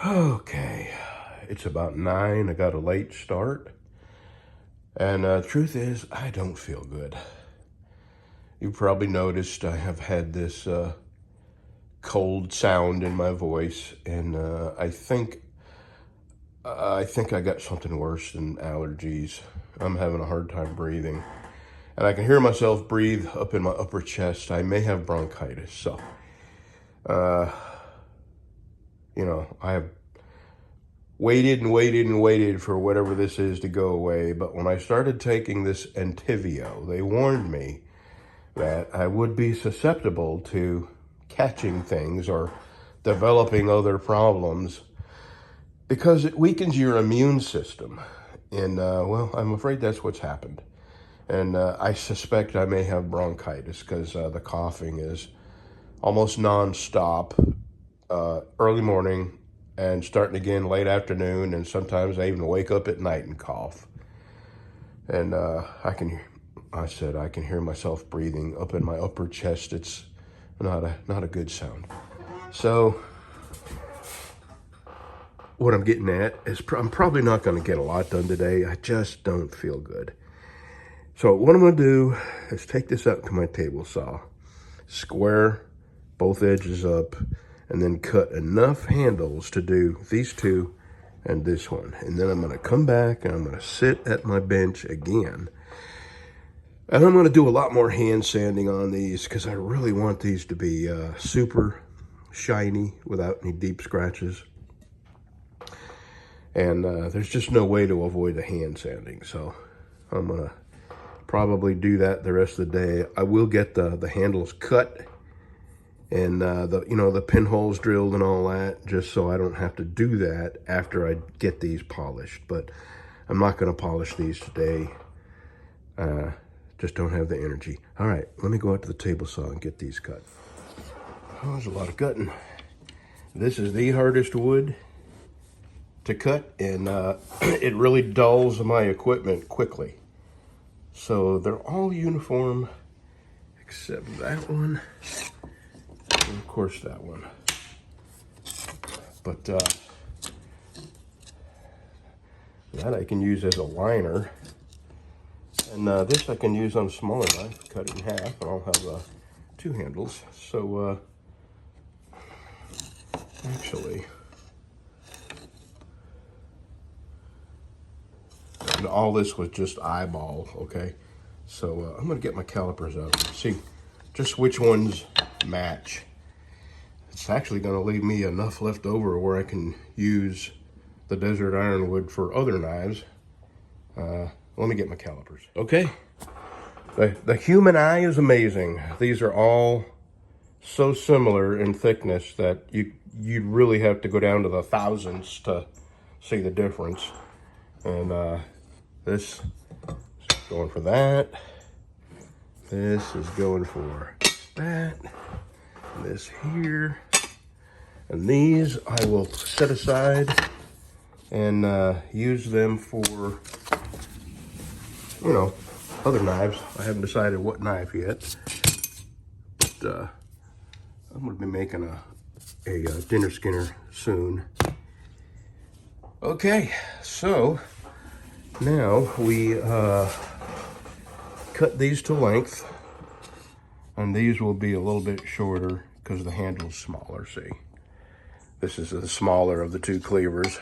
Okay, it's about 9. I got a late start. And truth is, I don't feel good. You probably noticed I have had this cold sound in my voice, and I think I got something worse than allergies. I'm having a hard time breathing, and I can hear myself breathe up in my upper chest. I may have bronchitis, so I have waited and waited and waited for whatever this is to go away. But when I started taking this Entivio, they warned me that I would be susceptible to catching things or developing other problems because it weakens your immune system. And, well, I'm afraid that's what's happened. And I suspect I may have bronchitis because the coughing is almost nonstop, early morning and starting again late afternoon. And sometimes I even wake up at night and cough. And I can hear myself breathing up in my upper chest. It's not a good sound. So what I'm getting at is I'm probably not going to get a lot done today. I just don't feel good. So what I'm going to do is take this out to my table saw, square both edges up, and then cut enough handles to do these two and this one. And then I'm going to come back and I'm going to sit at my bench again. And I'm going to do a lot more hand sanding on these because I really want these to be super shiny without any deep scratches. And there's just no way to avoid the hand sanding. So I'm going to probably do that the rest of the day. I will get the handles cut and the pinholes drilled and all that, just so I don't have to do that after I get these polished. But I'm not going to polish these today. Just don't have the energy. All right, let me go out to the table saw and get these cut. Oh, there's a lot of cutting. This is the hardest wood to cut, and it really dulls my equipment quickly. So they're all uniform except that one, and of course that one. But that I can use as a liner. And this I can use on a smaller knife, cut it in half, and I'll have 2 handles. So actually, and all this was just eyeball, okay? So I'm gonna get my calipers out and see just which ones match. It's actually gonna leave me enough left over where I can use the desert ironwood for other knives. Let me get my calipers. Okay, the human eye is amazing. These are all so similar in thickness that you really have to go down to the thousands to see the difference. And this is going for that. This is going for that. This here. And these I will set aside and use them for, other knives. I haven't decided what knife yet. But I'm going to be making a dinner skinner soon. Okay, so now we cut these to length, and these will be a little bit shorter because the handle's smaller. See, this is the smaller of the 2 cleavers,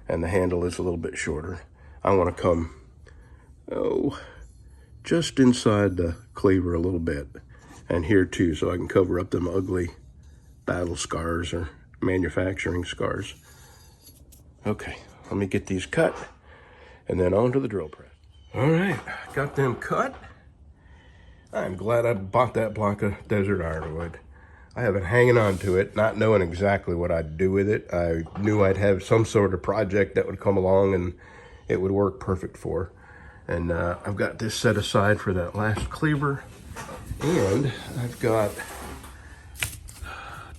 and the handle is a little bit shorter. I want to come just inside the cleaver a little bit, and here too, so I can cover up them ugly battle scars or manufacturing scars. Okay, let me get these cut, and then onto the drill press. All right, got them cut. I'm glad I bought that block of desert ironwood. I have been hanging on to it, not knowing exactly what I'd do with it. I knew I'd have some sort of project that would come along and it would work perfect for. And I've got this set aside for that last cleaver. And I've got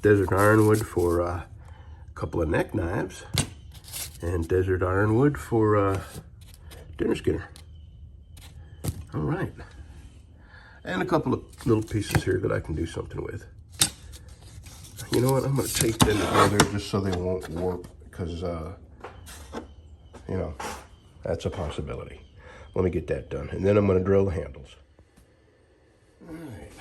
desert ironwood for a couple of neck knives and desert ironwood for dinner skinner. All right. And a couple of little pieces here that I can do something with. You know what? I'm going to tape them together just so they won't warp, because, you know, that's a possibility. Let me get that done. And then I'm going to drill the handles. All right.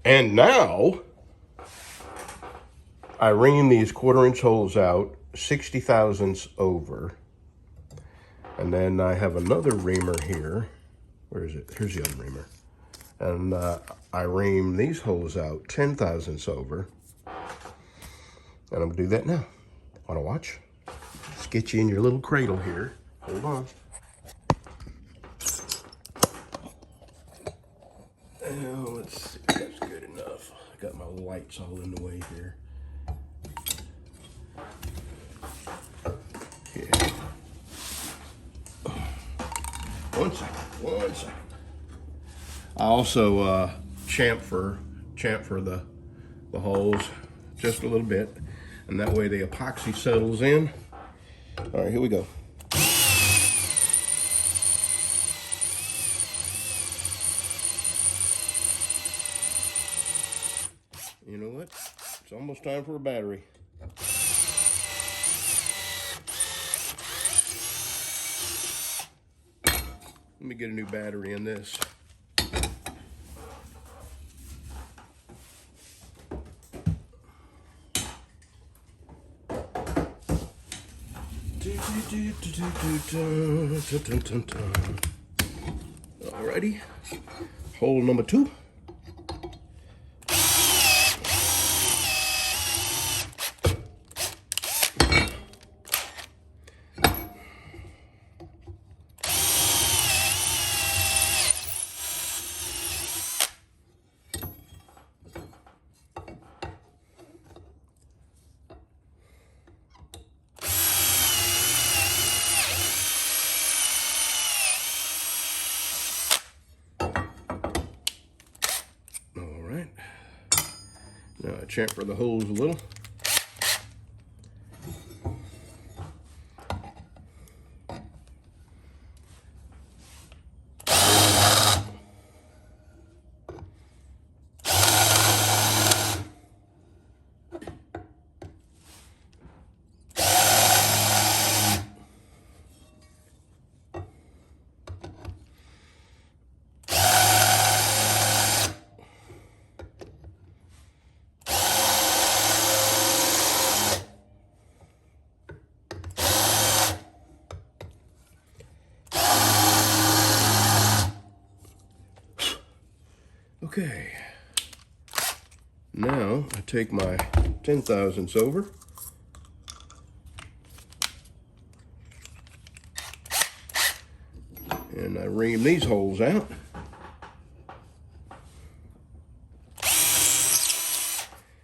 And now, I ream these 1/4 inch holes out 60 thousandths over. And then I have another reamer here. Where is it? Here's the other reamer. And I ream these holes out 10 thousandths over. And I'm gonna do that now. Wanna watch? Let's get you in your little cradle here. Hold on. Oh, let's see, that's good enough. I got my lights all in the way here. Yeah. One second. I also chamfer the holes just a little bit, and that way the epoxy settles in. All right, here we go. You know what? It's almost time for a battery. Let me get a new battery in this. Alrighty, hole number 2. Now I chamfer the holes a little. Okay. Now I take my 10 thousandths over. And I ream these holes out.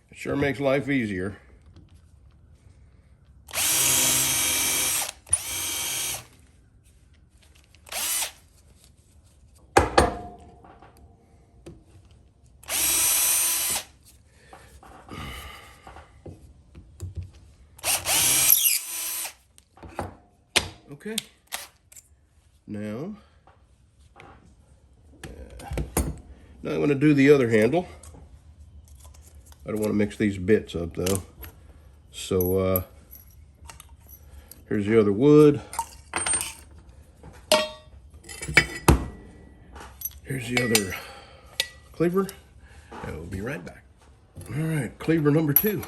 It sure makes life easier. Okay. Now I'm going to do the other handle. I don't want to mix these bits up though. So here's the other wood. Here's the other cleaver. And we'll be right back. All right, cleaver number 2.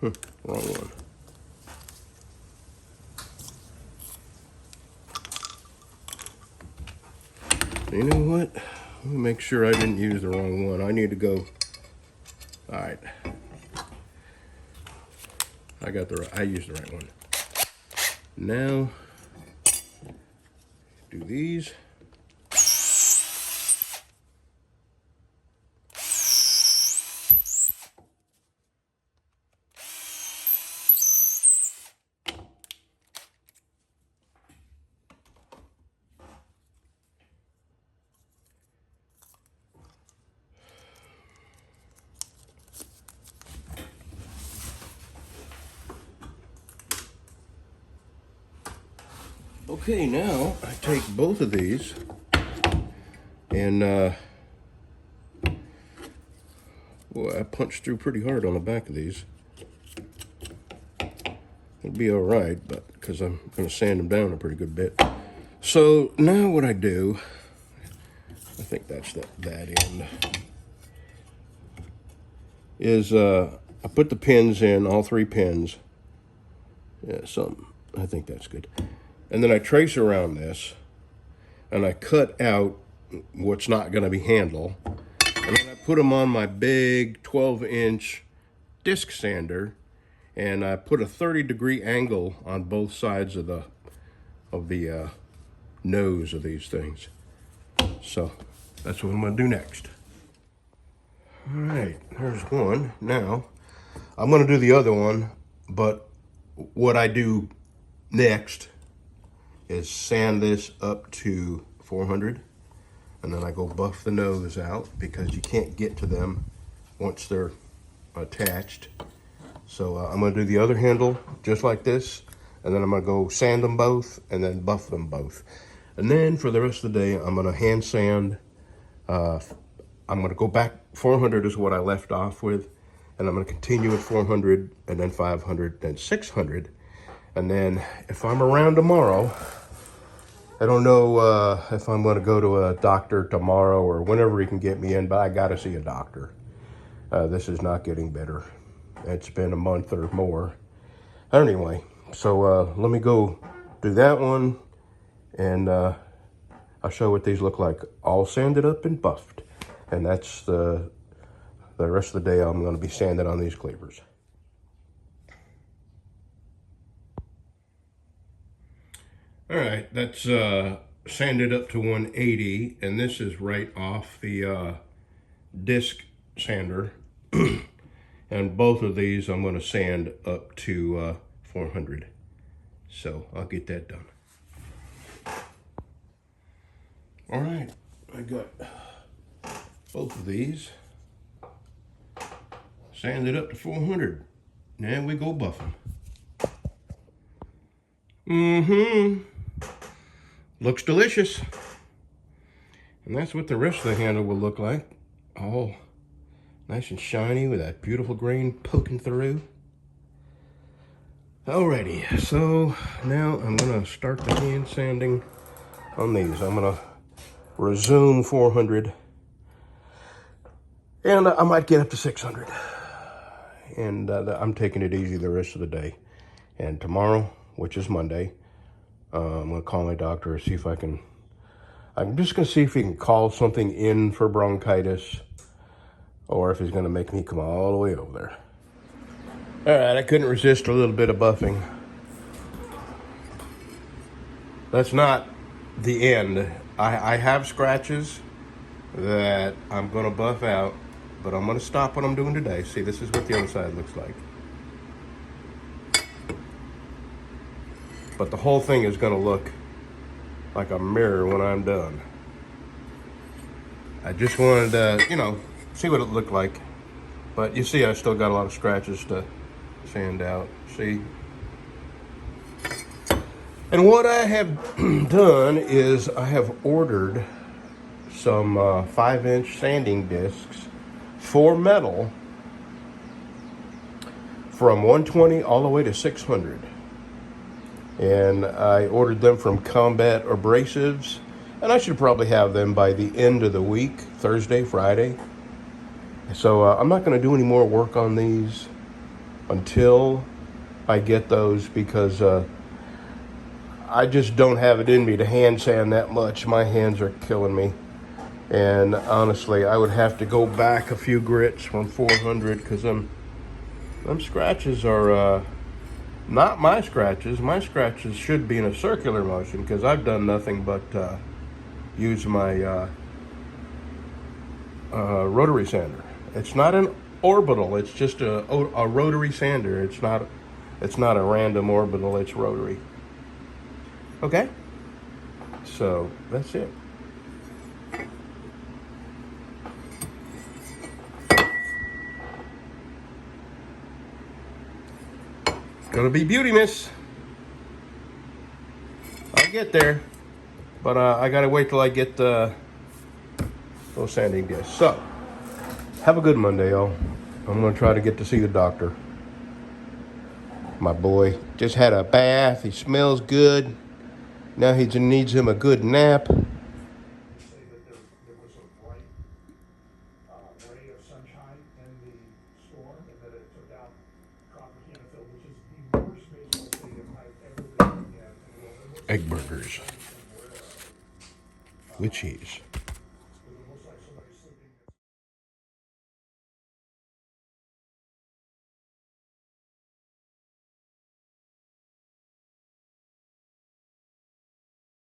Wrong one. You know what? Let me make sure I didn't use the wrong one. I need to go. All right. I used the right one. Now, do these. Okay, now I take both of these and well, I punched through pretty hard on the back of these. It'll be all right, but because I'm going to sand them down a pretty good bit. So now what I do, I think that's that end, is I put the pins in, all 3 pins. Yeah, I think that's good. And then I trace around this, and I cut out what's not going to be handle, and then I put them on my big 12-inch disc sander, and I put a 30-degree angle on both sides of the nose of these things. So that's what I'm going to do next. All right, there's one. Now I'm going to do the other one, but what I do next is sand this up to 400, and then I go buff the nose out because you can't get to them once they're attached. So I'm going to do the other handle just like this, and then I'm going to go sand them both and then buff them both. And then for the rest of the day, I'm going to hand sand. I'm going to go back 400 is what I left off with, and I'm going to continue at 400 and then 500, then 600. And then if I'm around tomorrow, I don't know if I'm going to go to a doctor tomorrow or whenever he can get me in, but I got to see a doctor. This is not getting better. It's been a month or more. Anyway, so let me go do that one, and I'll show what these look like, all sanded up and buffed. And that's the rest of the day I'm going to be sanding on these cleavers. All right, that's sanded up to 180, and this is right off the disc sander. And both of these I'm going to sand up to 400. So I'll get that done. All right, I got both of these sanded up to 400. Now we go buff them. Looks delicious. And that's what the rest of the handle will look like. All nice and shiny with that beautiful grain poking through. Alrighty, so now I'm gonna start the hand sanding on these. I'm gonna resume 400, and I might get up to 600. And I'm taking it easy the rest of the day. And tomorrow, which is Monday, I'm gonna call my doctor and see if I'm just gonna see if he can call something in for bronchitis, or if he's gonna make me come all the way over there. All right, I couldn't resist a little bit of buffing. That's not the end. I have scratches that I'm gonna buff out, but I'm gonna stop what I'm doing today. See, this is what the other side looks like. But the whole thing is gonna look like a mirror when I'm done. I just wanted to, see what it looked like. But you see, I still got a lot of scratches to sand out, see? And what I have done is I have ordered some 5-inch sanding discs for metal from 120 all the way to 600. And I ordered them from Combat Abrasives, and I should probably have them by the end of the week, Thursday, Friday. So I'm not going to do any more work on these until I get those, because I just don't have it in me to hand sand that much. My hands are killing me. And honestly, I would have to go back a few grits from 400, because them scratches are not my scratches. My scratches should be in a circular motion, because I've done nothing but use my rotary sander. It's not an orbital. It's just a rotary sander. It's not a random orbital. It's rotary. Okay. So that's it. It's gonna be beautiness. I'll get there, but I gotta wait till I get those sanding discs. So. Have a good Monday, y'all. I'm going to try to get to see the doctor. My boy just had a bath. He smells good. Now he just needs him a good nap. Say that there was a bright ray of sunshine in the storm, and that it took out Copperfield, which is the worst baseball stadium I've ever been in. Egg burgers with cheese.